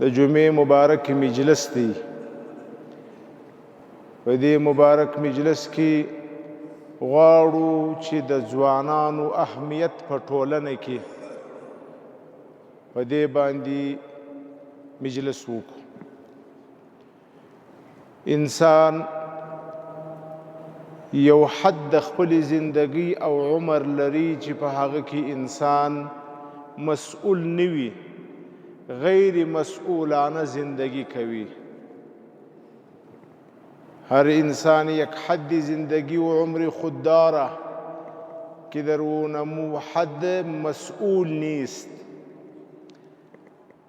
د جمعې مبارک مجلس دی. په دې مبارک مجلس کې غواړو چې د ځوانانو اهمیت په ټولنه کې په دې باندې مجلس وکړو. انسان یو حد د خپل زندگی او عمر لري چې په هغه کې انسان مسئول نوي، غیر مسئولانه زندگی کوي. هر انسان یک حد زندگی و عمر خود داره که در اون حد مسئول نیست،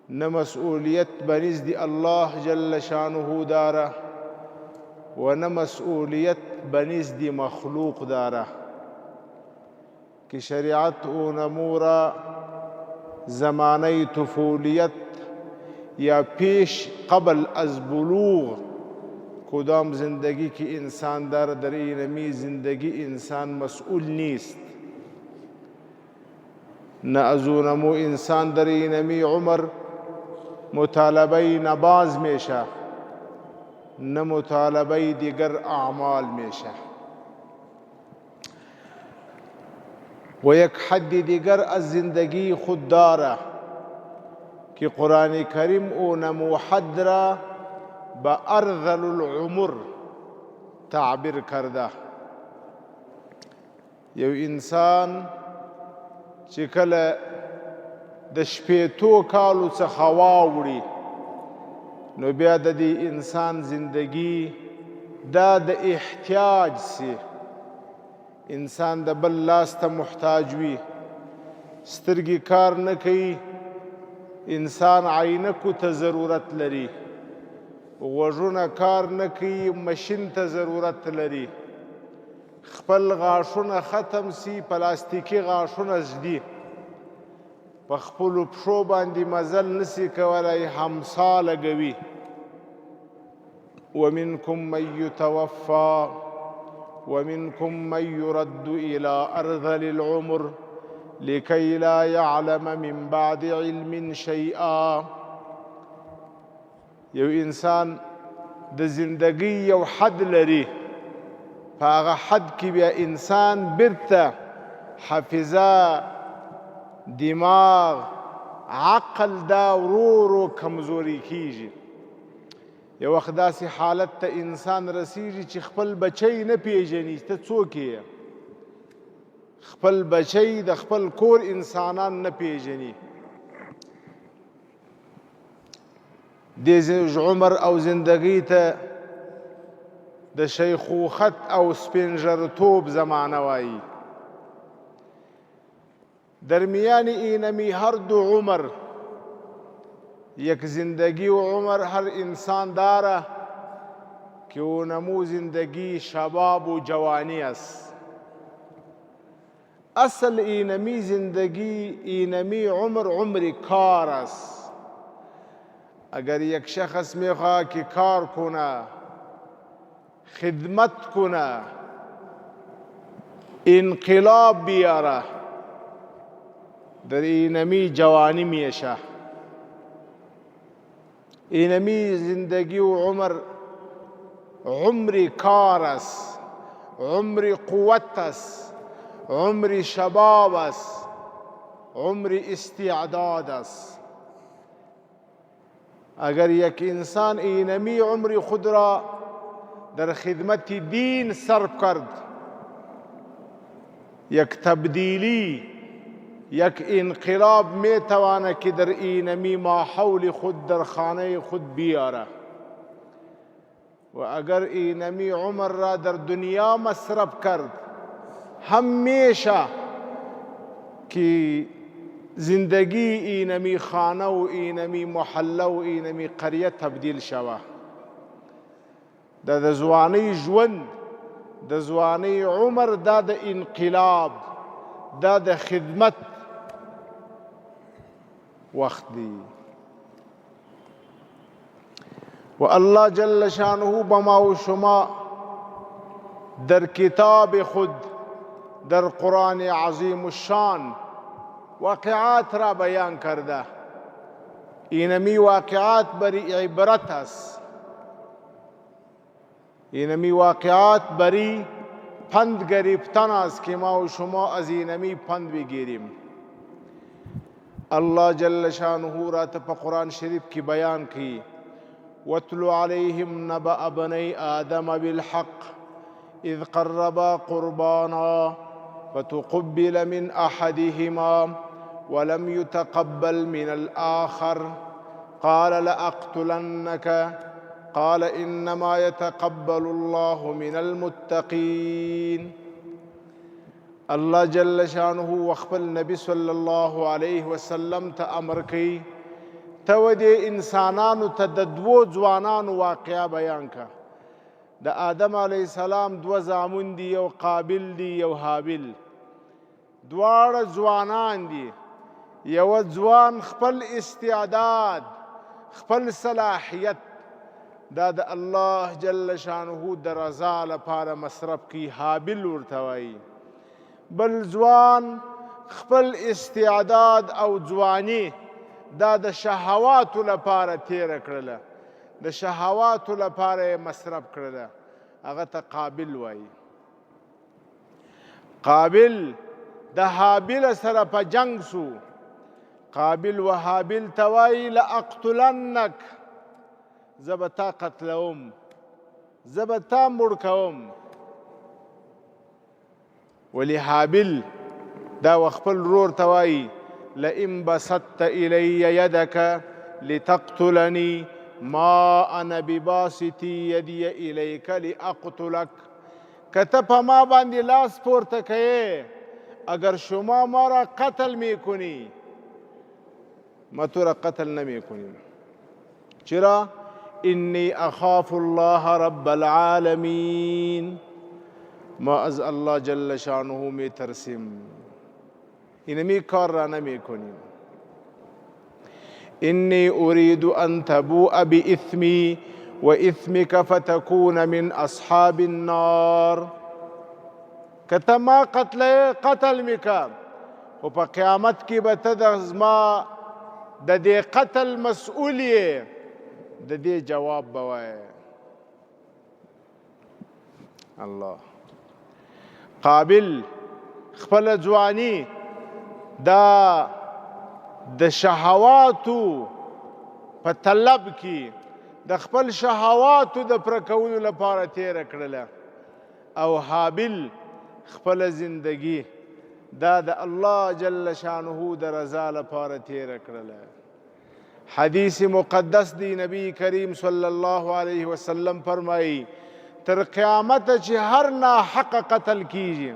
نه مسئولیت بنزد الله جل شانه داره و نه مسئولیت بنزد مخلوق داره که شریعت اون را زمانه طفولیت یا پیش قبل از بلوغ کدام زندگی که انسان داره در اینمی زندگی انسان مسئول نیست، نه از اونمو انسان در اینمی عمر مطالبه نماز میشه، نه مطالبه دیگر اعمال میشه. و یک حد دیگر از زندگی خود داره که قرآن کریم اونمو حد را با ارذل العمر تعبیر کرده. یو انسان چې کله د شپېتو کالو څخه واوړي نو بیا د دې انسان زندگی دا د احتیاج سي. انسان د بل لاس ته محتاج وي، سترګې کار نه کوي، انسان عینکو ته ضرورت لري، غوږونه کار نه کوي، مشین ته ضرورت لري، خپل غاښونه ختم سي، پلاستیکي غاښونه ږدي، په خپلو پښو باندې مزل نسي کولی، همسا لګوي. ومنکم من یتوفى ومنکم من يرد إلى أرذل العمر لكي لا يعلم من بعد علم شيئا. یو انسان د زندگی یو حد لري، په هغه حد کې بیا انسان بیرته حافظه، دماغ، عقل دا ورو ورو کمزوري کیږي. یو وخت داسې حالت ته انسان رسیږي چې خپل بچی نه پیژني ته څوک یې، خپل بچی د خپل کور انسانان نه پیژني. دې عمر او زندگی ته د شیخوخت او سپینژرتوب زمانه وایي. درمیان اینمی هر دو عمر یک زندگی و عمر هر انسان داره که اونمو زندگی شباب و جوانی است. اصل اینمی زندگی، اینمی عمر، عمر کار است. اگر یک شخص میخواه که کار کنه، خدمت کنه، انقلاب بیاره، در اینمی جوانی میشه. اینمی زندگی و عمر عمر کار است، عمر قوت است، عمر شباب است، عمر استعداد است. اگر یک انسان اینمی عمر خود را در خدمت دین صرف کرد، یک تبدیلی، یک انقلاب میتوانه که در اینمی ماحول خود در خانه خود بیاره. و اگر اینمی عمر را در دنیا مصرف کرد، همیشه که زندگی اینمی خانه و اینمی محله و اینمی قریه تبدیل شوه. دا د ځوانۍ ژوند، د ځوانۍ عمر، دا د انقلاب، دا د خدمت وقت دی. و الله جل شانه به ما و شما در کتاب خود، در قرآن عظیم الشان واقعات را بیان کرده. اینمی واقعات بری عبرت است، اینمی واقعات بری پند گرفتن است که ما و شما از اینمی پند بگیریم. الله جل شانه را په قرآن شریف کی بیان کی وَاتْلُ عَلَيْهِمْ نَبَأَ بَنِي آدَمَ بِالْحَقِّ إِذْ قَرَّبَا قُرْبَانًا فَتُقُبِّلَ مِنْ أَحَدِهِمَا وَلَمْ يُتَقَبَّلْ مِنَ الْآخَرِ قَالَ لَأَقْتُلَنَّكَ قال إنما يتقبل الله من المتقين. الله جل شانه وخپل نبی صلی الله علیه وسلم ته امر کوي ته ودې انسانانو ته د دوو ځوانانو واقعه بیان کا. د آدم علیه السلام دوه زامن دي، یو قابل دی یو حابل. دواړه ځوانان دي. یو ځوان خپل استعداد خپل صلاحیت دا د الله جل شانه د رضا لپاره مصرف کی، حابل ورته وایي. بل ځوان خپل استعداد او ځواني دا د شهواتو لپاره تیره کړله، د شهواتو لپاره یې مصرف کړله، هغه ته قابل وایي. قابل د حابل سره په جنگ سو. قابل و حابل ته وایي لأقتلنک، زه به تا قتلوم، زه به تا مړ کوم. ولی حابل دا وخپل رور ته وایي لئن بسطت الی یدک لتقتلنی ما انا بباسط یدی الیک لاقتلک. که ته په ما باندې لاس پورته کوې اگر شما ما را قتل میکنی، ما تو را قتل نمیکنیم. چرا؟ انی اخاف الله رب العالمین، ما از الله جل شانه می ترسیم، اینمی کار را نمی کنیم. انی اريد ان تبوء باثمی و اثمک فتکون من اصحاب النار. کته ما قتل میکا و په قیامت کې به ته د زما د دې قتل مسؤول یې، د دې جواب به وایې. الله قابل خپل ځواني دا د شهواتو په طلب کې د خپل شهواتو د پوره کولو لپاره تیره کړله، او حابل خپل زندگی دا د الله جل شانه د رضا لپاره تیره کړله. حدیث مقدس دی نبی کریم صلی الله علیه وسلم فرمائی تر قیامت چې هر ناحق قتل کیږي،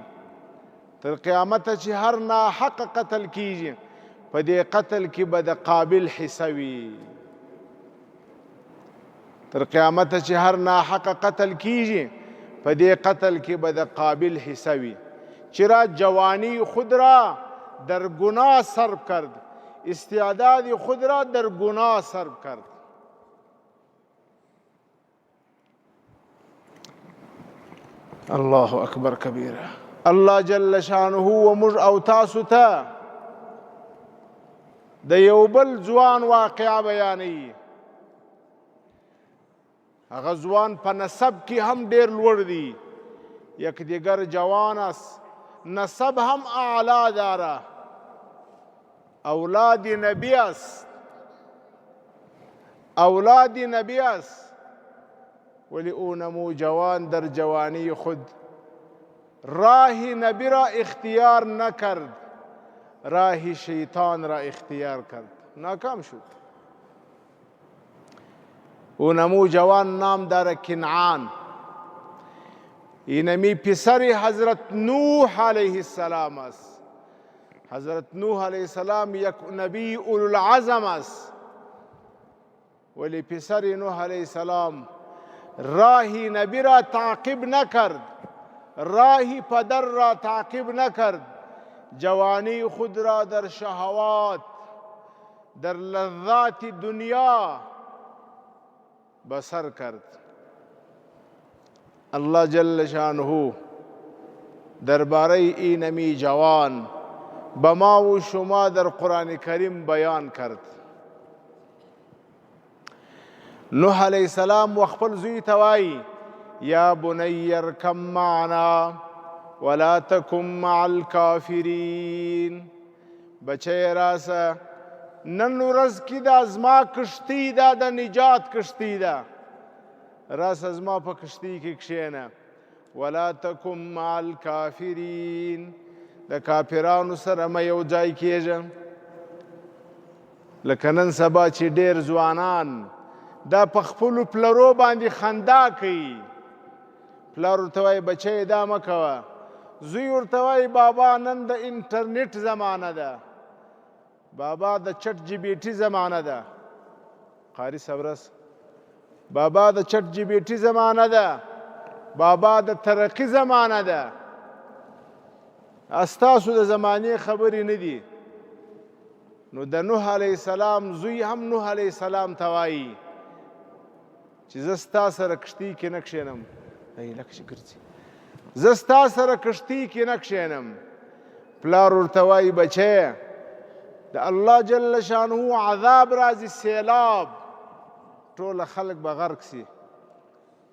تر قیامت چې هر ناحق قتل کیږي، په دې قتل کې به د قابل حصه وي. تر قیامت چې هر ناحق قتل کیږي، په دې قتل کې به د قابل حصه وي. چرا جوانی خود را در گناه صرف کرد، استعداد خود را در گناه صرف کرد. الله اکبر کبیره. الله جل شانه و موږ او تاسو ته د یو بل ځوان واقعه بیانوي. هغه ځوان په نسب کې هم ډېر لوړ دی، یک دیگر جوان است، نسب هم اعلی داره، اولاد نبی است، اولاد نبی است، ولی او نمو جوان در جوانی خود راه نبی را اختیار نکرد، راه شیطان را اختیار کرد، ناکام شد. او نمو جوان نام داره کنعان. اینمی پسر حضرت نوح علیه السلام است. حضرت نوح علیه السلام یک نبی اولو العزم است، ولی پسر نوح علیه السلام راهی نبی را تعقیب نکرد، راهی پدر را تعقیب نکرد، جوانی خود را در شهوات در لذات دنیا بسر کرد. الله جل شانه درباره اینمی جوان به ما و شما در قرآن کریم بیان کرد. نوح علیہ السلام وخپل زوی ته وایي یا بنی ارکب معنا ولا تکن مع الکافرین، بچی راسه نن ورځ کې دا زما کشتي ده، د نجات کشتي ده، راسه زما په کشتي کې کښېنه. ولا تکن مع الکافرین، د کافرانو سره مه یو ځای کېږه. لکه نن سبا چې ډېر ځوانان دا په خپلو پلرو باندې خندا کوي. پلار ورته وایي بچی دا مه کوه، زوی ورته وایي بابا نن د انټرنیټ زمانه ده، بابا د چټ جی بی ټي زمانه ده، قاري صبرس بابا د چټ جی بی ټي زمانه ده، بابا د ترقی زمانه ده. استاسو د زمانې خبرې نه دي. نو د نوح علیه السلام زوی هم نوح علیه السلام ته وایي چې زه ستا سره کښتۍ کې نه کښېنم، لکه چې ګرځي، زه ستا سره کښتۍ کې نه کښېنم. پلار ورته وایي بچی د الله جل شانه عذاب راځي، سیلاب، ټوله خلک به غرق سي.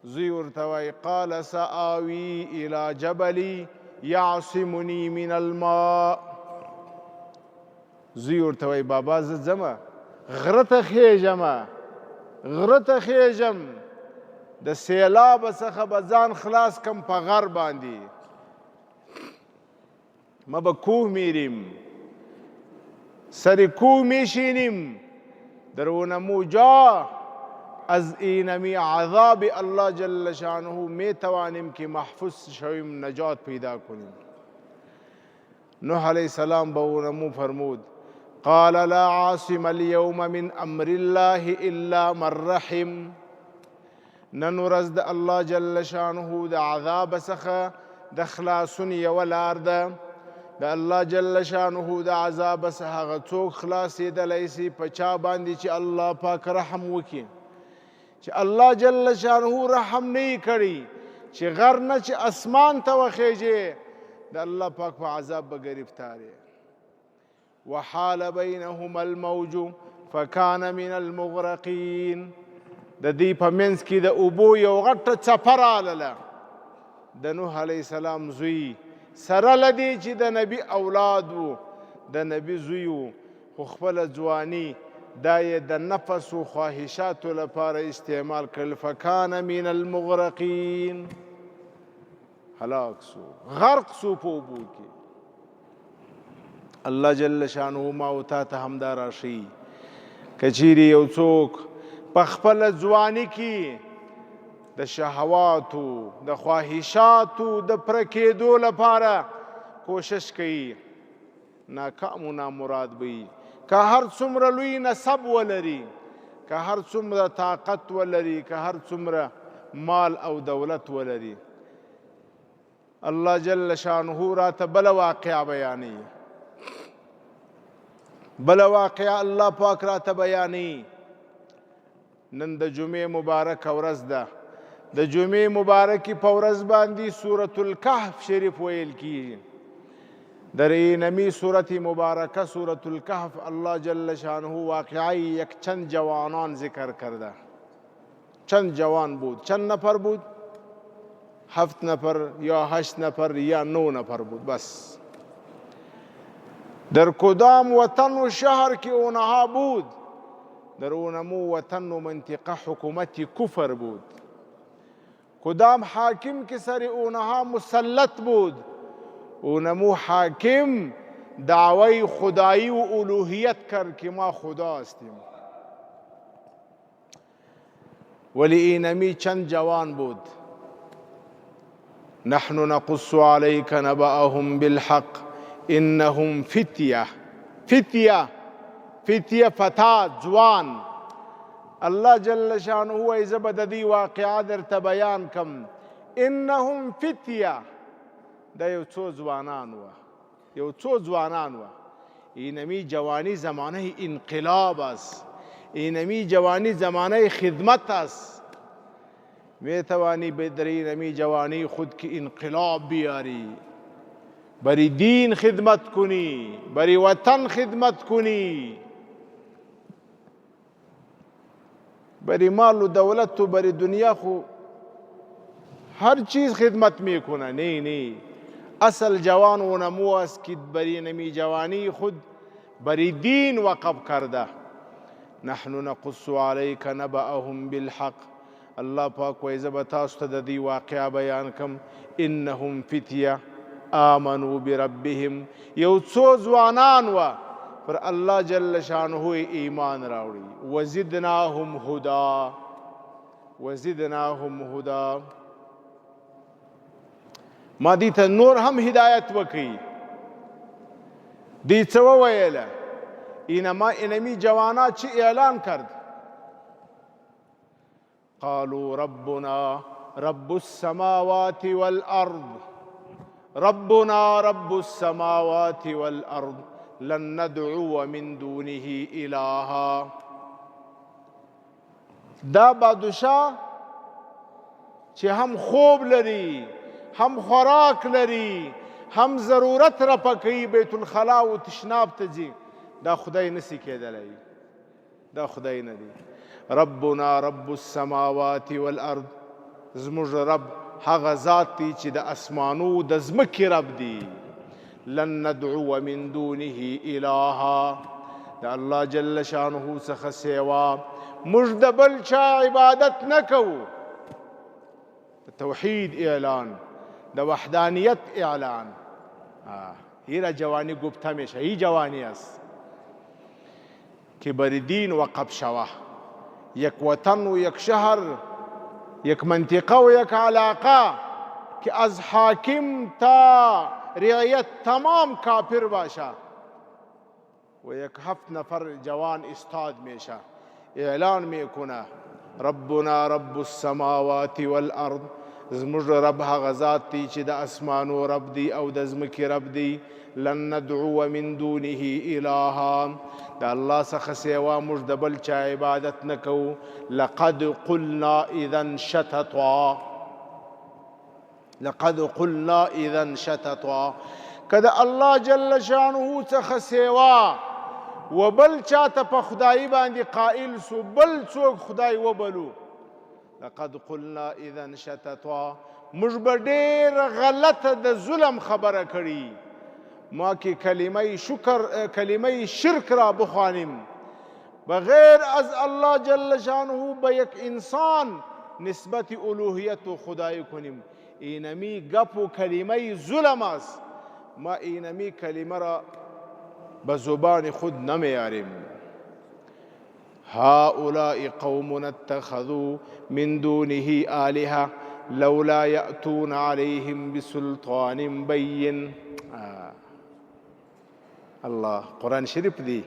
زوی ورته وایي قال سآوي إلى جبل يعصمني من الماء. زوی ورته وایي بابا زه ځمه غره ته خېژمه، غره ته خېژم، د سیلاب څخه به ځان خلاص کم په غر باندې، ما به کوه میریم، سر کوه میشینیم، در اونمو جا از اینمی عذاب الله جل شانه میتوانیم که محفوظ شویم، نجات پیدا کنیم. نوح علیه السلام به اونمو فرمود قال لا عاصم اليوم من امر الله الا من رحم. نن ورځ د الله جل شانه د عذاب څخه د خلاصون یوه لار ده. د الله جل شانه د عذاب څخه هغه څوک خلاصېدلی سي په چا باندې چې الله پاک رحم وکړي. چې الله جل شانه رحم نه یې کړي، چې غر نه چې اسمان ته وخیژې، د الله پاک په عذاب به ګرفتار یې. وحال بینهما الموج فکان من المغرقین. د دې په منځ کې د اوبو یو غټه څپه راغله. د نوح علیه السلام زوی سره له دې چې د نبي اولاد و، د نبي زوی و، خو خپله ځواني دا یې د نفس و خواهشاتو لپاره استعمال کړل. فکان من المغرقین، هلاک سو، غرق سو په اوبو کې. الله جل شانه ما او تا ته همدا راشي که چیرې یو څوک په خپله ځواني کې د شهواتو د خواهشاتو د پوره کېدو لپاره کوشش کوي، ناکام و نامراد به وي. که هر څومره لوی نسب ولري، که هر څومره طاقت ولري، که هر څومره مال او دولت ولري. الله جل شانه راته بله واقعه بیانوي، بله واقعه الله پاک راته بیانوي. نن د جمعې مبارکه ورځ ده. د جمعې مبارکې په ورځ باندې سورة الکهف شریف ویل کیږي. در اینمی سورت مبارکه سورة الکهف الله جل شانه واقعی یک چند جوانان ذکر کرده. چند جوان بود، چند نفر بود؟ 7 نفر یا 8 نفر یا 9 نفر بود. بس در کدام وطن و شهر که اونها بود؟ در اونمو وطن و منطقه حکومت کفر بود. کدام حاکم که سر اونها مسلط بود؟ اونمو حاکم دعوی خدایی و الوهیت کرد که ما خدا هستیم. ولی اینمی چند جوان بود. نحن نقص عليك نبأهم بالحق انهم فتیه. فتیه فتات جوان. الله جل شانه وایي زه به د دې واقعه درته بیان کم. انهم فتیه، دا یو څو ځوانان وه، یو څو ځوانان وه. اینمی جوانی زمانه انقلاب است، اینمی جوانی زمانه خدمت است. میتوانی در اینمی جوانی خود که انقلاب بیاری، بری دین خدمت کنی، بری وطن خدمت کنی. بری مال و دولت و بری دنیا خو هر چیز خدمت میکنه. نه اصل جوان و نمو است که بری نمی جوانی خود بری دین وقف کرده. نحن نقص عليك نبأهم بالحق. الله پاک وایي زه به تاسو ته د دې واقعه بیان کم. انهم فتیه آمنوا بربهم، یو څو ځوانان وه پر الله جل شانه ایمان راوړي. وزدناهم هدا، وزدناهم هدا. ما دې ته نور هم هدایت وکړي. دې څه وویله؟ اینمی جوانات چی اعلان کرد؟ قالوا ربنا رب السماوات والأرض، ربنا رب السماوات والأرض لن ندعو من دونه إلها. دا بادشاہ چې هم خوب لري، هم خوراک لري، هم ضرورت را پکې بیت الخلا او تشناب ته ځي، دا خدای نسی کېدلی، دا خدای نه دی. ربنا رب السماوات والارض، زموږ رب هغه ذات دی چې د اسمانو د ځمکې رب دی. لن ندعو من دونه الها، د الله جل شانه څخه سوا موږ د بل چا عبادت نه کوو. توحید اعلان، د وحدانیت اعلان. هیرا جوانی گفت همیشه هی جوانی است که بر دین وقف شوه. یک وطن و یک شهر، یک منطقه و یک علاقه که از حاکم تا رعیت تمام کافر باشه و یک 7 نفر جوان استاد میشه، اعلان میکنه ربنا رب السماوات والارض، زموږ رب هغه ذات دی چې د اسمانو رب دی او د ځمکې رب دی. لن ندعو من دونه الها، د الله څخه سوا موږ د بل چا عبادت نه کوو. لقد قلنا اذا شططا، لقد قلنا اذا شططا. که د الله جل شانه څخه سوا و بل چا ته په خدایي باندې قائل سو، بل څوک خدای وبلو، لقد قلنا اذا شططا، موږ به ډېر غلطه د ظلم خبره کړي. ما که کلمه شرک را بخوانیم بغیر از الله جل شانه به یک انسان نسبت الوهیت و خدایی کنیم، اینمی گپ و کلمه ظلم است. ما اینمی کلمه را به زبان خود نمیاریم. هؤلاء قوم اتخذوا من دونه آلهة لولا يأتون عليهم بسلطان بين. الله قرآن شریف دی،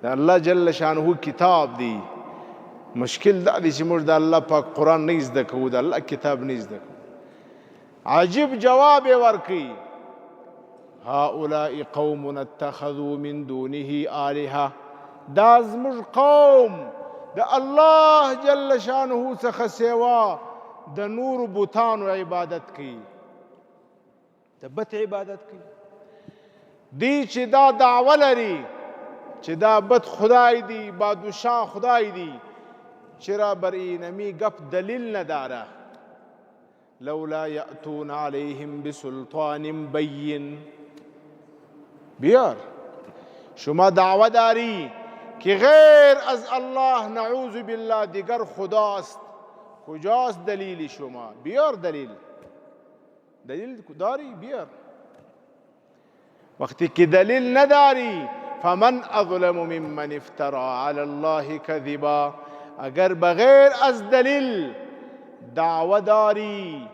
دا الله جل شانه کتاب دی. مشکل دا دی چې موږ د الله پاک قرآن نه زده کوو، د الله کتاب نه زده کوو. عجیب جواب یې ورکوي، هؤلاء قوم اتخذوا من دونه آلهة، دا زموږ قوم د الله جل شانه څخه سوا د نور بوتانو عبادت کوي، د بت عبادت کوي. دی چې دا دعوه لري چې دا بت خدای دی، بادشاه خدای دی، چرا بر اینمی گپ دلیل نداره. لولا یأتون علیهم بسلطان بین. بیار شما دعوه داری که غیر از الله نعوذ بالله دیگر خداست، کجاست دلیل شما؟ بیار دلیل داری بیار. وقتی که دلیل نداری فمن اظلم ممن افترى على الله كذبا، اگر بغیر از دلیل دعوه داری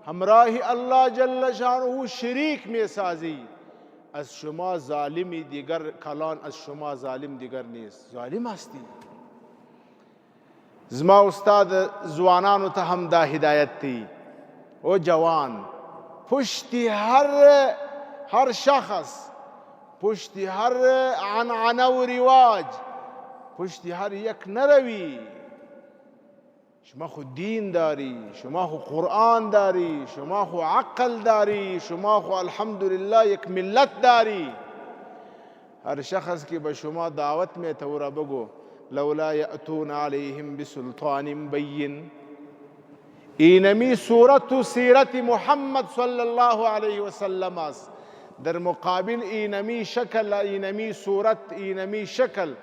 همراه الله جل شانه شریک می سازی، از شما ظالمی دیگر کلان از شما ظالم دیگر نیست، ظالم هستی. زما استاد زوانانو ته هم دا هدایت دی، او جوان پشتی هر شخص، پشتی هر عنعنه و رواج، پشتی هر یک نروی. شما خود دین داری، شما خود قرآن داری، شما خود عقل داری، شما خود الحمدلله یک ملت داری. هر شخص که به شما دعوت میته و را بگو لولا یأتون علیهم بسلطان بین. اینمی صورت و سیرت محمد صلی الله علیه وسلم است. در مقابل اینمی شکل، اینمی صورت، اینمی شکل،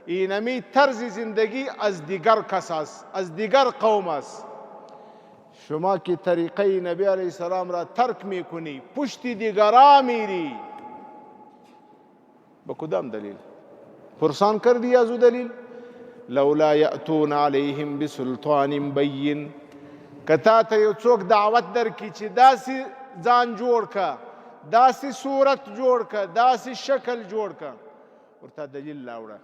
اینمی طرز زندگی از دیگر کس است، از دیگر قوم است. شما که طریقه نبی علیه السلام را ترک میکنی، پشت دیگران میری، به کدام دلیل؟ پرسان کردی از او دلیل؟ لولا یأتون علیهم بسلطان بین. که تا ته یو څوک دعوت درکړي چې داسې ځان جوړ که، داسې صورت جوړ که، داسې شکل جوړ که، ورته دلیل راوړه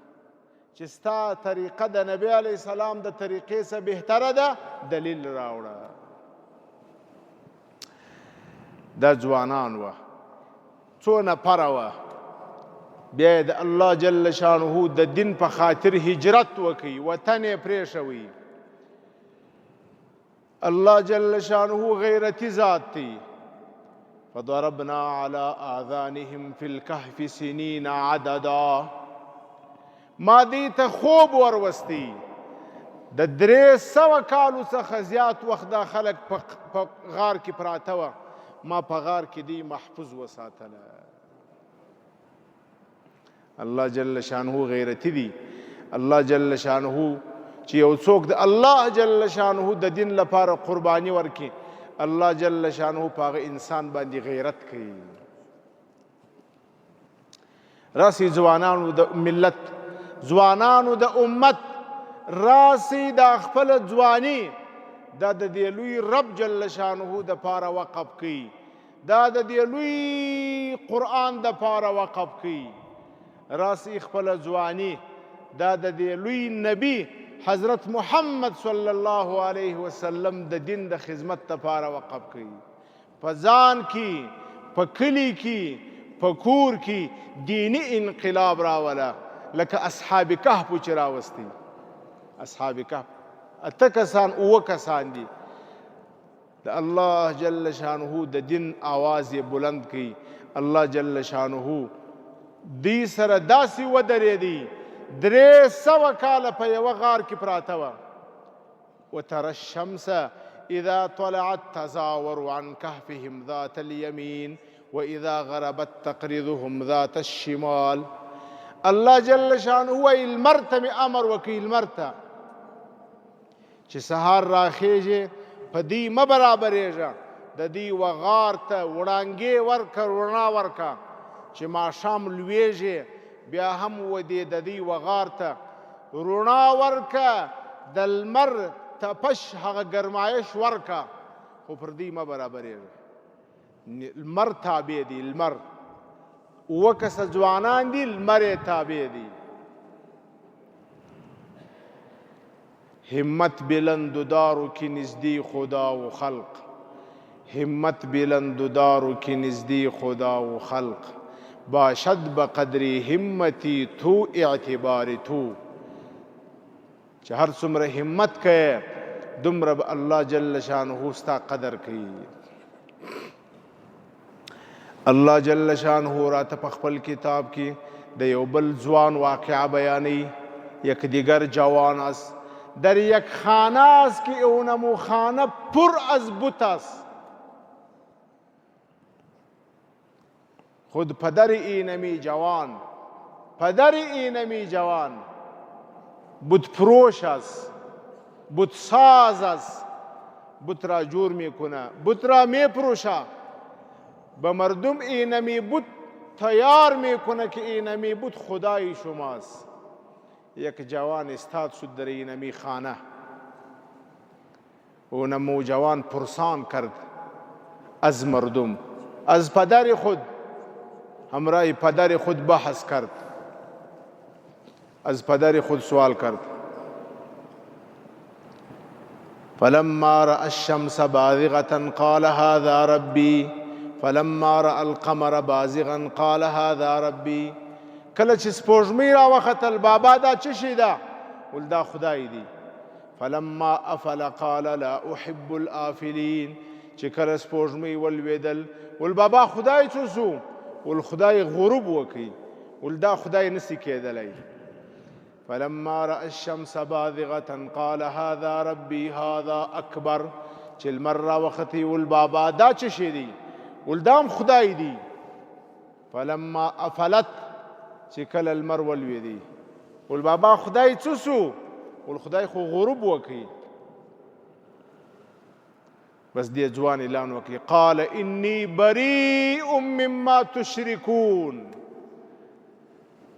چې ستا طریقه د نبی علیه السلام د طریقې څخه بهتره ده، دلیل راوړه. دا ځوانان وه، څو نفره وه، بیا د الله جل شانه د دین په خاطر هجرت وکړي، وطن یې پرېښوي. الله جل شانه غیرتی ذات دی. فضربنا على آذانهم في الكهف سنين عددا. ما دی ته خوب وروستی د 300 کالو څخه زیات وخت دا خلک په غار کې پراته وه، ما په غار کې دی محفوظ وساتله. الله جل شانه غیرتی دی. الله جل شانه چې یو څوک د الله جل شانه د دین لپاره قرباني ورکړي، الله جل شانه په هغه انسان باندې غیرت کوي. راسي ځوانانو د ملت، ځوانانو د امت، راسي د خپل ځواني دا د دې لوی رب جل شانه د پاره وقف کوي، دا د دې لوی قرآن د پاره وقف کوي. راسي خپل ځواني دا د دې لوی نبی حضرت محمد صلی الله علیه وسلم د دین د خدمت لپاره وقف کوي. په ځان کې، په کلي کې، په کور کې دینی انقلاب راوله، لکه اصحاب کهف چې راوستی. اصحاب کهف 8 کسان، 9 کسان دي. د الله جل شانه د دین آواز یې بلند کړي. الله جل شانه دی سره داسې ودرېدی، 300 کاله په یوه غار کې پراته وه. وترى الشمس اذا طلعت تزاور عن كهفهم ذات اليمين واذا غربت تقرضهم ذات الشمال. الله جل شانه وایي لمر ته مې امر وکړي، لمر ته چې سهار راخیږي په دې مه برابرېږه، د دې وغار ته وړانګې ورکه، رڼا ورکه، چې ماښام لویږي بیا هم ودې د دې وغار ته رڼا ورکه، د لمر تپش هغه ګرمایش ورکه، خو پر دې مه برابرېږه. لمر تابع دي، لمر 9 کسه ځوانان دي، لمر یې تابع دي. همت بلند دارو کی نزدی خدا و خلق، همت بلند دارو کی نزدی خدا و خلق، باشد بقدری همتی تو اعتبار تو. چې هر څومره همت کوي دومره به الله جل شانه ستا قدر کوي. الله جل شانه راته په خپل کتاب کې د یو بل ځوان واقعه بیانوي. یک دیگر جوان است در یک خانه است که اونمو خانه پر از بت است. خود پدر اینمی جوان، پدر اینمی جوان بت فروش است، بت ساز است، بت را جور میکنه، بت را میفروشه، به مردم اینمی بت تیار میکنه که اینمی بت خدای شماست. یک جوان استاد شد در اینمی خانه، اونمو جوان پرسان کرد از مردم، از پدر خود، همراه پدر خود بحث کرد، از پدر خود سوال کرد. فلما رأى الشمس بازغة قال هذا ربي، فلما رأى القمر بازغا قال هذا ربي. کله چې سپوږمۍ راوختل بابا دا څه شی ده؟ ول دا خدای دی. فلما افل قال لا احب الافلین. چې کله سپوږمۍ ولوېدل ول بابا خدای څه سو؟ ول خدای غروب وکړي. ول دا خدای نسی کېدلی. فلما رأى الشمس بازغة قال هذا ربي هذا أكبر. چې لمر راوختي ول بابا دا څه شی دی؟ ول دا هم خدای دی. فلما افلت چې کله لمر ولوېدی ول بابا خدای څه سو؟ ول خدای خو غروب وکړي. بس دې ځوان اعلان وکړي قال انی بریء مما تشرکون.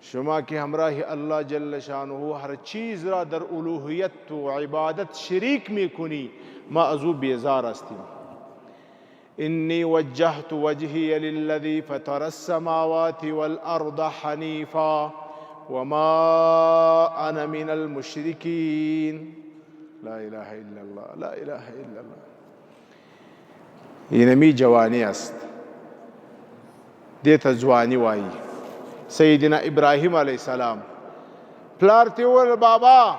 شما که همراه الله جل شانه هر چیز را در الوهیت و عبادت شریک میکنی ما از او بیزار هستیم. انی وجهت وجهی للذی فطر السماوات والارض حنیفا وما انا من المشرکین. لا اله الا الله لا اله الا الله. اینمی جوانی است، دیتا جوانی وایی. سیدنا ابراهیم علیه السلام پلار ته وویل بابا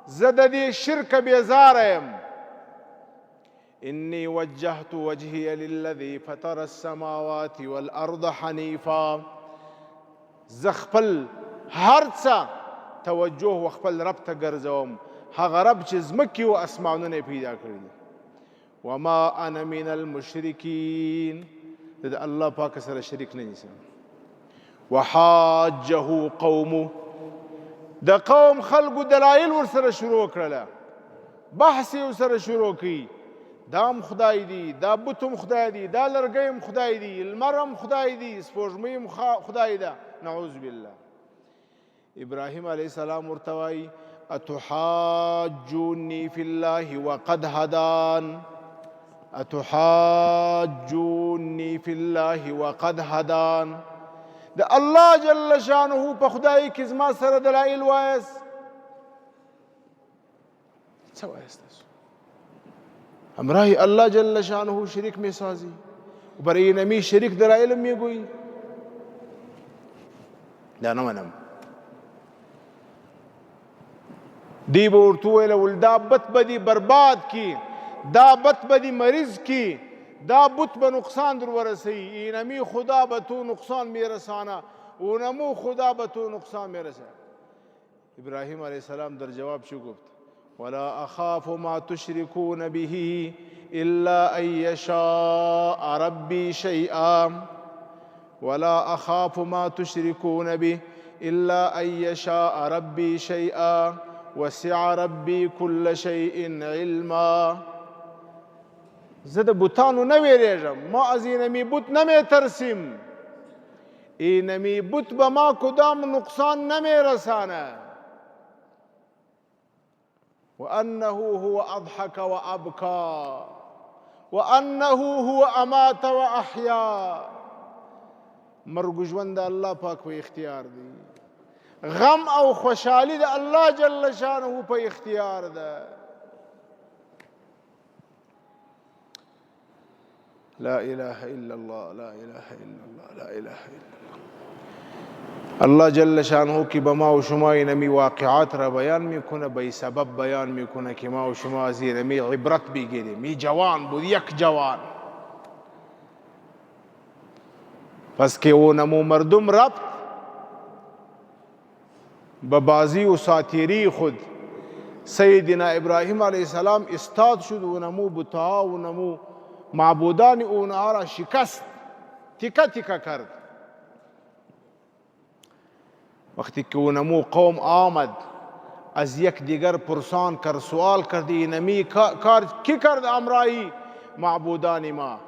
زه د دې شرک بیزاره یم. انی وجهت وجهی للذی فطر السماوات والارض حنیفا. زه خپل هر څه توجه و خپل رب ته ګرځوم، هغه رب چې ځمکې و اسمانونه پیدا کړي. وما انا من المشرکین. د الله پاک سره شریک نه نیسم. وحاجه قومه. د قوم خلقو دلایل ورسره شروع کړله، بحث یې ورسره شروع کړي. دا هم خدای دی، دا بت هم خدای دی، دا لرګی هم خدای دی، لمر هم خدای دی، سپوږمۍ هم خدای ده. نعوذ بالله. ابراهیم علیه السلام ورته وایي اتحاجوني في الله وقد هدان. اتحاجوني في الله وقد هدان. د الله جل شانه په خدای کې زما سره دلایل وایاست. څه وایاست تاسو؟ همراه الله جل شانه شریک می سازی و برای نمی شریک دلایل می گویی. دا نه منم. دی به ورته وویل ول دا بت به دې برباد کی، دا بت به دې مریض کی، دا بت به نقصان در ورسوي. اینمی خدا به تو نقصان میرسانه، اونمو خدا به تو نقصان میرسه. ابراهیم علیه السلام در جواب شو گفت ولا اخاف ما تشركون به الا ان يشاء ربي شيئا. ولا اخاف ما تشركون به الا ان يشاء ربي شيئا وسع ربي كل شيء علما. زه د بوتانو نه ویریږم، ما از اینمی بوت نمی ترسیم، اینمی بوت به ما کدام نقصان نمی رسانه. وانه هو اضحك وابكى وانه هو امات واحیا. مرګ ژوند د الله پاک په اختیار دی، غم او خوشحالی د الله جل شانه په اختیار ده. لا اله الا الله لا اله الا الله لا اله الا الله. الله جل شانه کی به ما و شما اینمی واقعات را بیان میکنه، به سبب بیان میکنه که ما و شما از اینمی عبرت بگیریم. این جوان بود، یک جوان، پس که اونمو مردم ربط به بازی و ساتیری خود سیدنا ابراهیم علیه السلام استاد شد. اونمو بتها و نمو معبودان اونها را شکست، تیکه تیکه کرد. وقتی که اونمو قوم آمد از یک دیگر پرسان کرد، سوال کرد اینمی کار کی کرد امرایی معبودان ما؟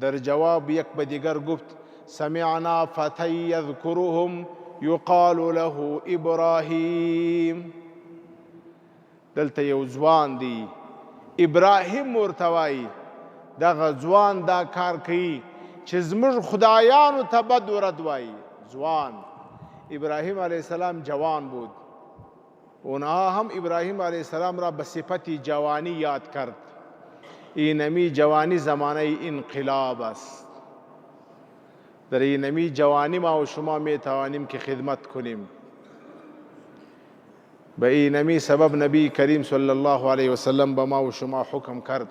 در جواب یک به دیگر گفت سمعنا فتى یذکرهم یقال له ابراهیم. دلته یو ځوان دی ابراهیم ورته وایي، دغه ځوان دا کار کوي چې زموږ خدایانو ته بد ورد وایي. ځوان ابراهیم علیه السلام جوان بود. اونها هم ابراهیم علیه السلام را به صفت جوانی یاد کرد. اینمی جوانی زمانه انقلاب است. در اینمی جوانی ما و شما می توانیم که خدمت کنیم. به اینمی سبب نبی کریم صلی الله علیه و سلم به ما و شما حکم کرد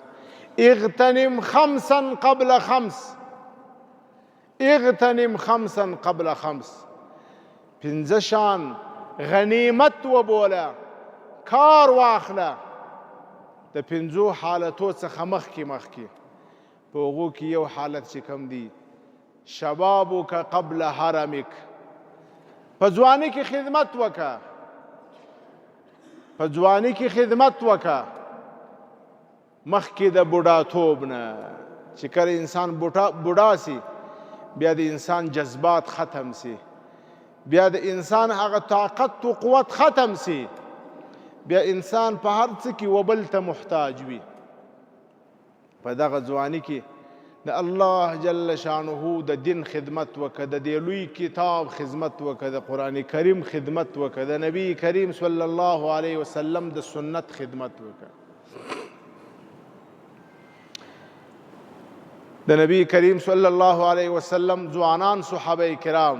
اغتنم خمسا قبل خمس. اغتنم خمسا قبل خمس. پنځه شان غنیمت وبوله، کار واخله د پنځو حالتو څخه مخکې په هغو کې یو حالت چې کوم دی شبابک قبل حرمک، په ځواني کې خدمت وکړه، په ځواني کې خدمت وکړه مخکې د بوډاتوب نه. چې کله انسان بوډا سي بیا د انسان جذبات ختم سي، بیا د انسان هغه طاقت و قوت ختم سي، بیا انسان په هر څه کې وبل ته محتاج وي. په دغه ځواني کې د الله جل شانه د دین خدمت وکړه، د دې لوی کتاب خدمت وکړه، د قرآن کریم خدمت وکړه، د نبی کریم صلی الله علیه وسلم د سنت خدمت وکړه. د نبی کریم صلی الله علیه وسلم ځوانان صحابه کرام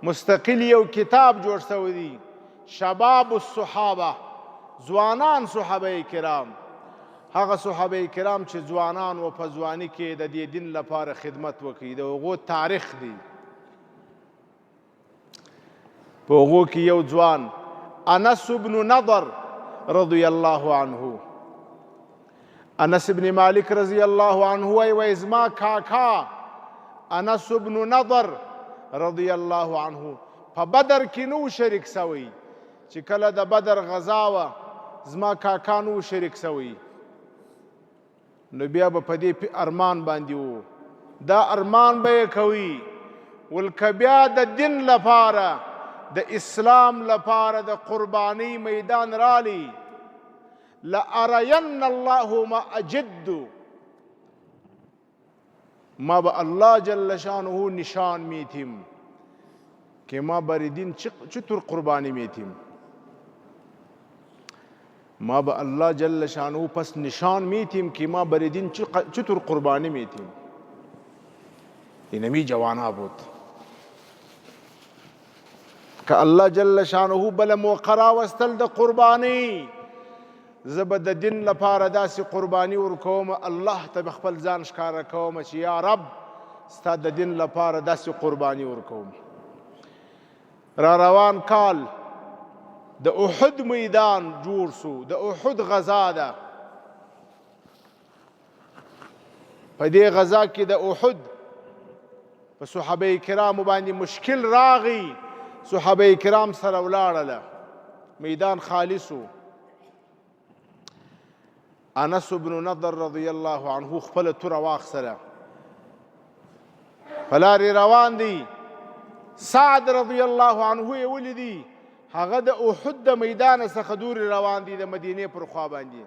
مستقل یو کتاب جوړ شوی دی، شباب الصحابه، ځوانان صحابه کرام، هغه صحابه کرام چې ځوانان و په ځواني کې د دې دین لپاره خدمت وکړي، د هغو تاریخ دی. په هغو کې یو ځوان انس بن نضر رضی الله عنه، انس بن مالک رضی الله عنه وایي زما کاکا انس بن نضر رضی الله عنه په بدر کې نو شریک سوی، چې کله د بدر غزا وه زما کاکا نو شریک سوی، نو بیا به په دې ارمان باندې و، دا ارمان به یې کوي ولکه بیا د دین لپاره د اسلام لپاره د قربانۍ میدان رالی لأرین الله ما اجد، ما به الله جل شانه نشان میتیم که ما بر دین چطور قربانی میتیم، ما به الله جل شانه پس نشان میتیم که ما بر دین چطور قربانی میتیم. اینمی جوانا بود که الله جل شانه بل موقع راوستل د قربانی، زه به د دین لپاره داسې قرباني ورکوم، الله ته به خپل ځان ښکاره کوم چې یا رب ستا د دین لپاره داسې قرباني ورکوم. را روان کال د احد میدان جوړ سو، د احد غزا ده. په دې غزا کې د احد په صحابه کرامو باندې مشکل راغی، صحابه کرام سره ولاړله، میدان خالص و. انس بن نضر رضی الله عنه خپله توره واخیستله، په لارې روان دی. سعد رضی الله عنه یې ولیدي، هغه د احد د میدان څخه دورې روان دی د مدینې پر خوا باندې.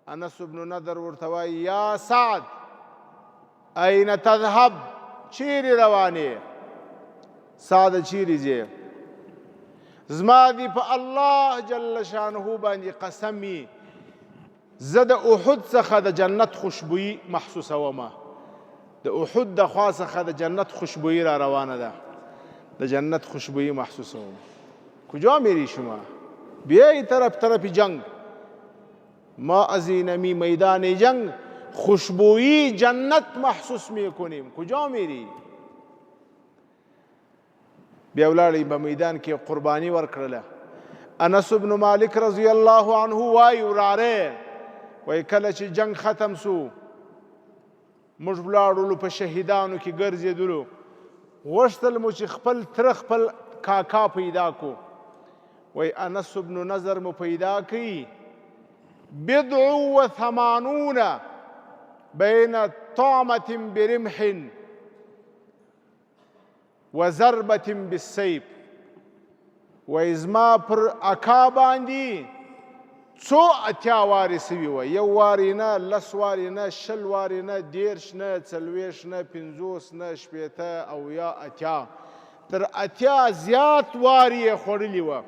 انس بن نضر ورته وایي یا سعد این تذهب، چیرې روانې؟ سعد چیرې ځې؟ زما دی په الله جل شانه باندې قسمي، زه د احد څخه د جنت خوشبویي محسوسومه، د احد د خوا څخه د جنت خوشبویي را روانه ده، د جنت خوشبویی محسوسوم. کجا میری شما؟ بیایی طرف جنگ، ما از اینمی میدان جنگ خوشبویی جنت محسوس میکنیم، کجا میری؟ بیا ولاړی په میدان کې قربانی ورکړله. انس بن مالک رضی الله عنه وایي وراره وایي کله چې جنگ ختم سو موږ ولاړولو په شهیدانو کې ګرځېدلو، غوښتل مو چې خپل تره خپل کاکا پیدا کو. وایي انس بن نضر مو پیدا کړي 87 بین طعمة برمح وضربة بالسيف. وایي زما پر اکا باندې څو اتیا وارې سوي وه، یو وارې نه، 10 وارې نه، 20 وارې نه، 30 نه، 40 نه، 50 نه، 80 او یا اتیا، تر اتیا زیات وارې یې خوړلي وه،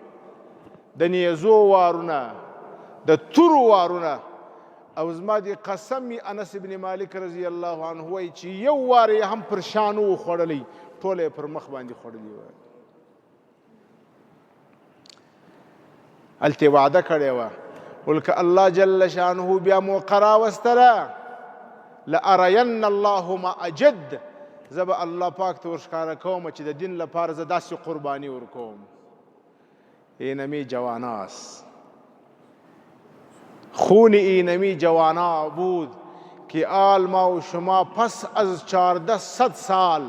د نیزو وارونه، د تورو وارونه. او زما دې قسم می انس بن مالک رضی الله عنه وایي چې یو وارې هم پر شانو و خوړلی، ټوله یې پر مخ باندې خوړلي وه. هلته وعده کړې وه ولکه الله جل شانه بیا موقع راوستله لأرین الله ما اجد، زه به الله پاک ته ورښکاره کوم چې د دین لپاره زه داسې قرباني ورکوم. اینمی جواناست. خون اینمی جوانا بود که آل ما و شما پس از 1400 سال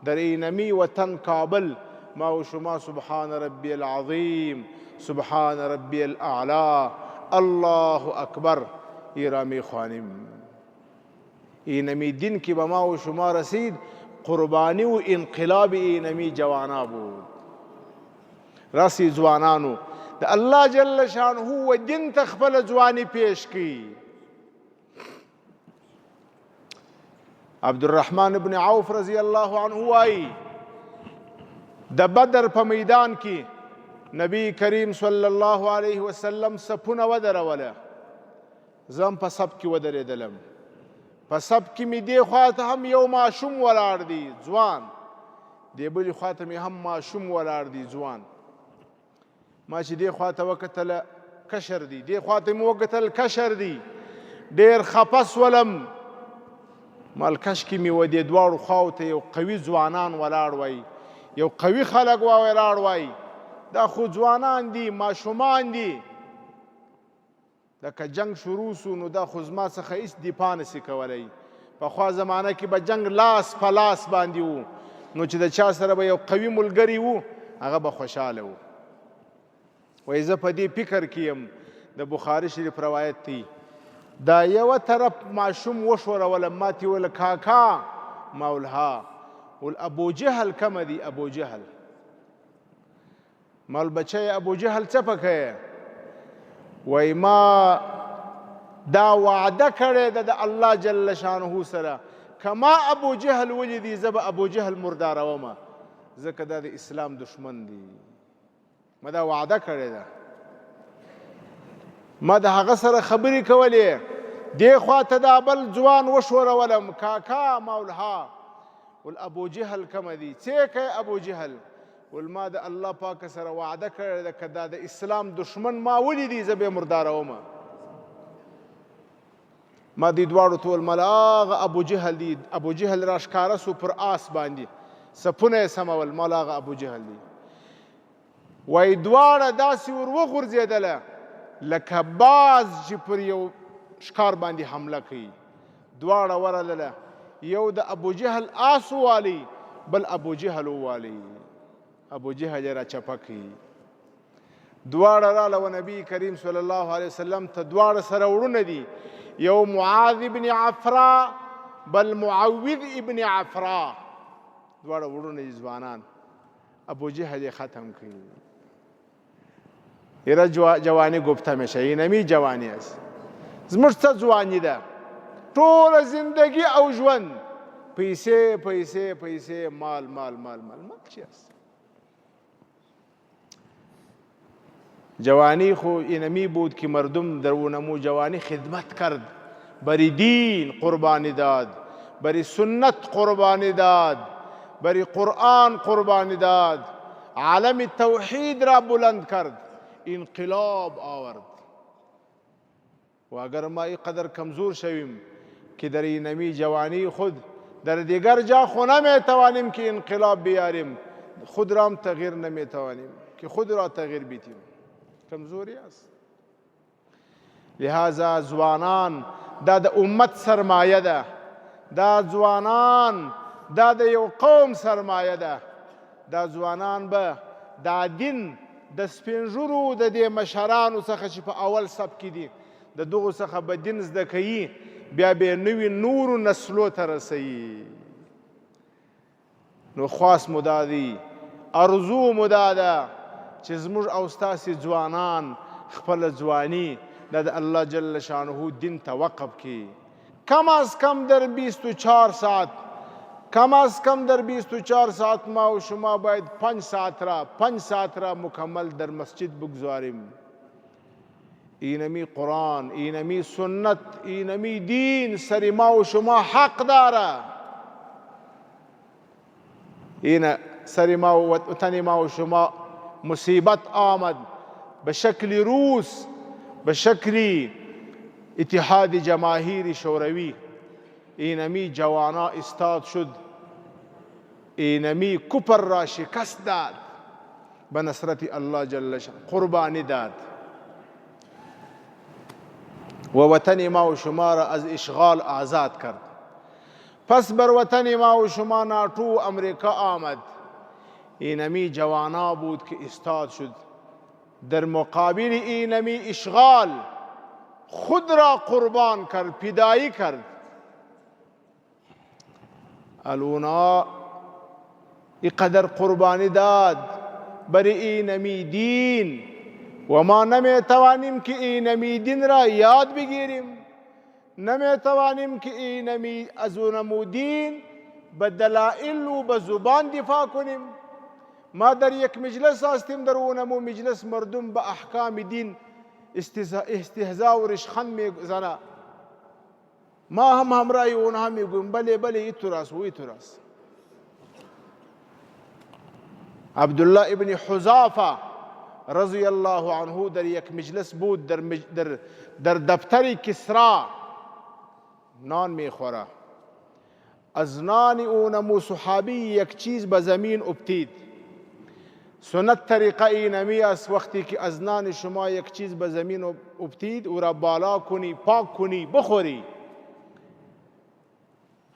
در اینمی وطن کابل ما و شما سبحان ربی العظیم سبحان ربی الاعلا الله اکبر ایرا می خوانیم. اینمی دین که به ما و شما رسید قربانی و انقلاب اینمی جوانا بود. رسی جوانانو د الله جل شانه و دین ته خپله ځواني پیش کی. عبدالرحمن بن عوف رضی الله عنه وایي د بدر په میدان کې نبی کریم صلی الله علیه وسلم صفونه ودروله. زه هم په صف کې ودرېدلم. په صف کې مې دې خوا ته هم یو ماشوم ولاړ دی ځوان، دې بلې خوا ته مې هم ماشوم ولاړ دی ځوان. ما چې دې خوا ته وکتله کشر دی، دې خوا ته مې وکتل کشر دی. ډېر خفه سولم. مالکش کې مې و دې دواړو خواو ته یو قوي ځوانان ولاړ وای، یو قوي خلک ولاړ وای. دا خو ځوانان دي، ماشومان دي. لکه جنگ شروع سو نو دا خو زما څخه هېڅ دفاع نسي کولی. پخوا زمانه کې به جنگ لاس په لاس باندې و، نو چې د چا سره به یو قوي ملګري و هغه به خوشحاله و. وایي زه په دې فکر کې یم، د بخاري شریف روایت دی، دا یوه طرف ماشوم وشورولم، ما تې ویل کاکا ما ولها ول ابو جهل کمه دی ابو جهل. ما ول بچی ابو جهل څه پکې؟ وای ما دا وعده کړې ده د الله جل شانه سره، کما ابو جهل ولیدي زه به ابو جهل مردارومه، ځکه دا د اسلام دشمن دی. ما دا وعده کړې ده. ما د هغه سره خبرې کولې. دې خوا ته دا بل ځوان وشورولم، کاکا ما ولها ول ابو جهل کمه دی، څه کوې ابو جهل؟ ول ما د الله پاک سره وعده کړې ده که دا د اسلام دشمن ما ولیدي زه به یې مردارومه. ما دې دواړو ته ویل مله هغه ابو جهل دی. ابو جهل راښکاره سو پر آس باندې، صفونه یې سمول، مله هغه ابو جهل دی. وایي دواړه داسې ور وغورځېدله لکه باز چې پر یو ښکار باندې حمله کوي. دواړه ورغلله، یو د ابو جهل آس ووالي، بل ابو جهل ووالي. ابو جهل یې را چپه کړي. دواړه راله و نبي کریم صلی الله علیه وسلم ته. دواړه سره وړونه دي، یو معاذ ابن عفرا بل معوذ ابن عفرا. دواړه وړونه دي ځوانان. ابو جهل یې ختم کړي. یره جوانی گفته میشه، اینمی جوانی است. زموږ څه ځواني ده؟ ټوله زندگی او ژوند پیسې پیسې پیسې، مال مال مال مال. مال چی است؟ جوانی خو اینمی بود که مردم در اونمو جوانی خدمت کرد، بری دین قربانی داد، بری سنت قربانی داد، بری قرآن قربانی داد، عالم توحید را بلند کرد، انقلاب آورد. و اگر ما اینقدر کمزور شویم که در اینمی جوانی خود در دیگر جا خو نمیتوانیم که انقلاب بیاریم، خود را هم تغییر نمیتوانیم که خود را تغییر بیتیم. کمزوری است. لہذا ځوانان دا د امت سرمایه ده. دا ځوانان دا د یو قوم سرمایه ده. دا ځوانان به دا دین د سپین ږیرو د دې مشرانو څخه چې په اول صف کې دي د دغو څخه به دین زده کوي، بیا به نوي نورو نسلو ته رسوي. نو خواست مو دا دی، ارزو مو دا ده چې زموږ او ستاسې ځوانان خپله ځواني دا د الله جل شانه دین ته وقف کړي. کم از کم در 24 ساعت، کم از کم در 24 ساعت ما و شما باید 5 ساعت را مکمل در مسجد بگذاریم. اینمی قرآن، اینمی سنت، اینمی دین سر ما و شما حق داره. این سر ما و تن ما و شما مصیبت آمد به شکل روس، به شکل اتحاد جماهیر شوروی. اینمی جوانا استاد شد اینمی کفر را شکست داد، به نصرت الله جل شأنه قربانی داد و وطن ما و شما را از اشغال آزاد کرد. پس بر وطن ما و شما ناٹو امریکا آمد. اینمی جوانا بود که استاد شد در مقابل اینمی اشغال، خود را قربان کرد، فدایی کرد. الونا اینقدر قربانی داد برای اینمی دین و ما نمیتوانیم که اینمی دین را یاد بگیریم، نمیتوانیم که اینمی از اونمو دین به دلائل و به زبان دفاع کنیم. ما در یک مجلس هستیم، در اونمو مجلس مردم به احکام دین استهزاء و رشخند میزنه، ما هم همراه اونها میگویم بله بله اینطور است و اینطور است. عبدالله ابن حذافه رضی الله عنه در یک مجلس بود، در دفتر کسرا نان میخوره. از نان اونمو صحابی یک چیز به زمین افتید. سنت طریقه اینمی است وقتی که از نان شما یک چیز به زمین افتید او را بالا کنی، پاک کنی، بخوری.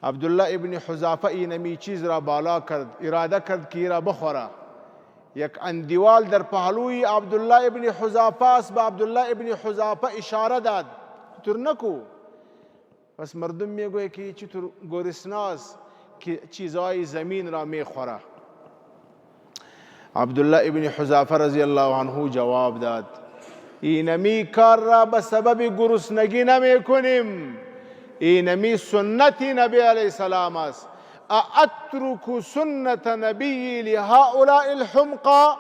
عبدالله ابن حذافه اینمی چیز را بالا کرد، اراده کرد که را بخوره. یک اندیوال در پهلوی عبدالله ابن حذافه است، به عبدالله ابن حذافه اشاره داد چطور نکو. پس مردم میگوید که چطور گرسناست که چیزهای زمین را میخوره. عبدالله ابن حذافه رضی الله عنه جواب داد اینمی کار را به سبب گرسنگی نمی کنیم، اینمی سنت نبی علیه السلام است. اترک سنت نبی لهؤلاء الحمقى.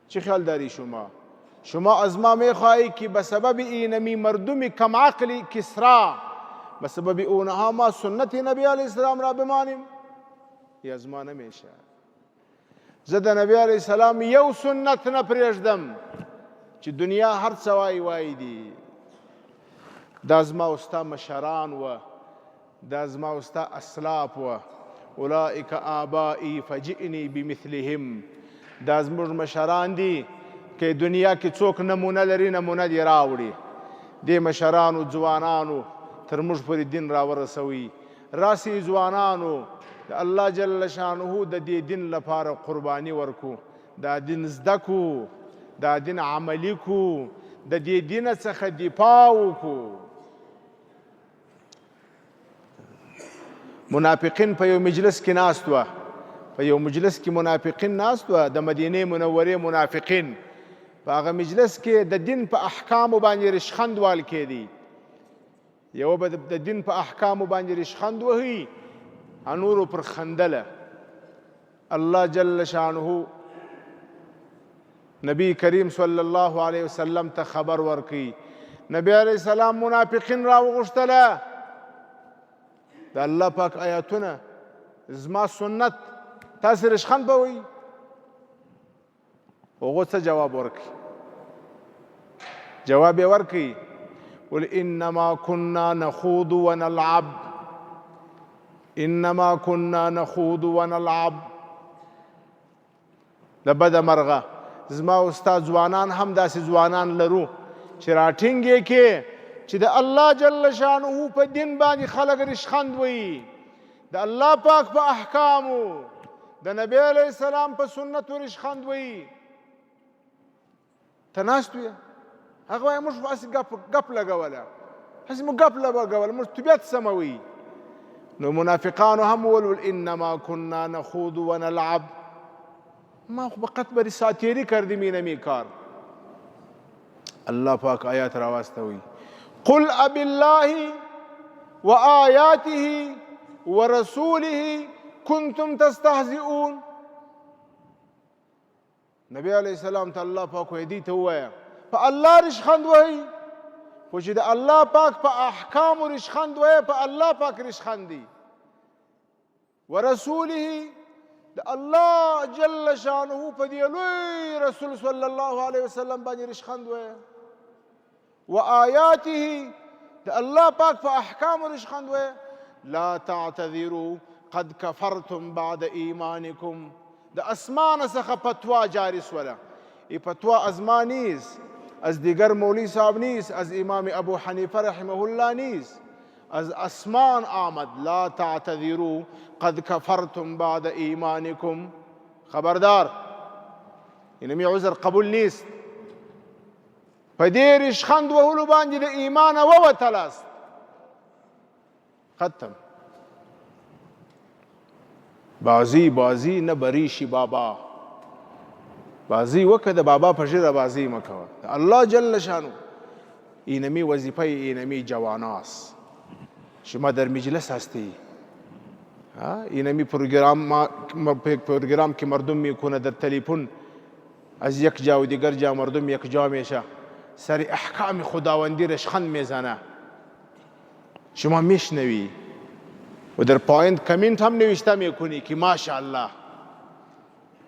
چه خیال داری شما از ما میخواهی که به سبب اینمی مردم کم عقلی کسرا، به سبب اونها ما سنت نبی علیه السلام را بمانیم؟ یا از ما نمیشه. زه د نبی علیه السلام یو سنت نپریږدم چې دنیا هر څه وایي دي. دا زما ستا مشران و دا زما ستا اسلاف و اولئک آبائی فجئنی بمثلهم. دا زموږ مشران دي که دنیا کې څوک نمونه لري نمونه دې راوړي. دې مشرانو ځوانانو تر موږ پورې دین راورسوي. راسي ځوانانو الله جل شانه د دې دین لپاره قرباني ورکو، دا دین زده کو، دا دین عملی کو، د دې دین څخه دفاع وکړو. منافقین په یو مجلس کې ناست وه، په یو مجلس کې منافقین ناست وه، د مدینې منورې منافقین. په هغه مجلس کې د دین په احکامو باندې رشخند وال کېدي. یو به د دین په احکامو باندې رشخند وهي، انورو پر خندله. الله جل شانه نبی کریم صلی الله علیه وسلم ته خبر ورکي. نبی علیه السلام منافقین را وغوښتله د الله پاک آیاتونه زما سنت تاسې رشخند به وایي؟ هغو څه جواب ورکي؟ جواب یې ورکي قل انما كنا نخوض ونلعب، انما كنا نخوض ونلعب. لبده مرغه زما او ستا ځوانان هم داسې ځوانان لرو چې راټینګ یې کې چې د الله جل شانه په دین باندې خلک رشخند وایي، د الله پاک په احکامو، د نبی علیه السلام په سنتو رشخند وایي. ته ناست وې هغه وایي موږ هسې ګپ لګوله، هسې مو ګپ لګوله، موږ طبیعت سموي. نو منافقانو هم وویل انما كنا نخوض ونلعب، ما خو فقط بری ساتیری کردیم اینمی کار. الله پاک آیات راواستوي قل اب الله وآياته ورسوله كنتم تستهزئون. نبی علیہ السلام ته الله پاک وایي دې ته ووایه په الله رشخند وهئ، خو چې د الله پاک په احکامو رشخند وایه په الله پاک رشخند دي. ورسوله د الله جل شانه په دې لوی رسول صلی الله علیه وسلم باندې رشخند وایه. وآیاته د الله پاک په احکامو رشخند وایه. لا تعتذروا قد کفرتم بعد ایمانکم. د اسمان څخه فتوا جاری سوله. ای فتوا از ما نیست، از دیگر مولوی صاحب نیست، از امام ابو حنیفه رحمه الله نیست، از اسمان آمد. لا تعتذروا قد کفرتم بعد ایمانکم. خبردار، اینمی عذر قبول نیست. په دې ریشخند وهلو باندې د ایمانه ووتلاست. ختم. بازی نه بریشي بابا. بازی وکړه، د بابا په ژیره بازی مه کوه. الله جل شانو اینمی وظیفه اینمی جواناست. شما در مجلس هستی، اینمی پروگرام که مردم میکنه در تلیفون، از یک جا و دیگر جا مردم یک جا میشه، سر احکام خداوندی رشخند میزنه، شما میشنوی و در پایین کامنت هم نوشته میکنی که ماشاءالله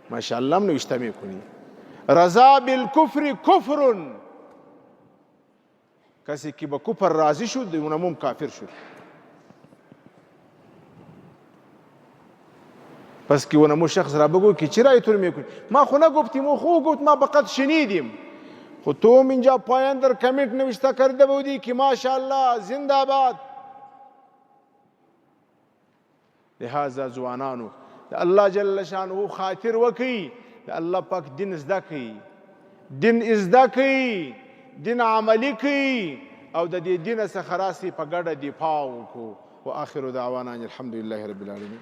ماشاءالله هم نوشته میکنی. رضا بالکفر کفر. کسی که با کفر راضی شد اونم کافر شد. پس که اونمو شخص را بگو که چرا اینطور میکنی؟ ما خو نگفتیم، او خو گفت، ما فقط شنیدیم. خود تو اینجا پایان در کامنت نوشته کرده بودی که ماشاءالله زنده باد. لہذا جوانانو د الله جل شانه خاطر وکي، د الله پاک دین زده کړئ، دین زده کړئ، دین عملی کړئ، او د دې دین څخه راسي په ګډه دفاع وکړو. واخر دعوانا الحمد لله رب العالمین.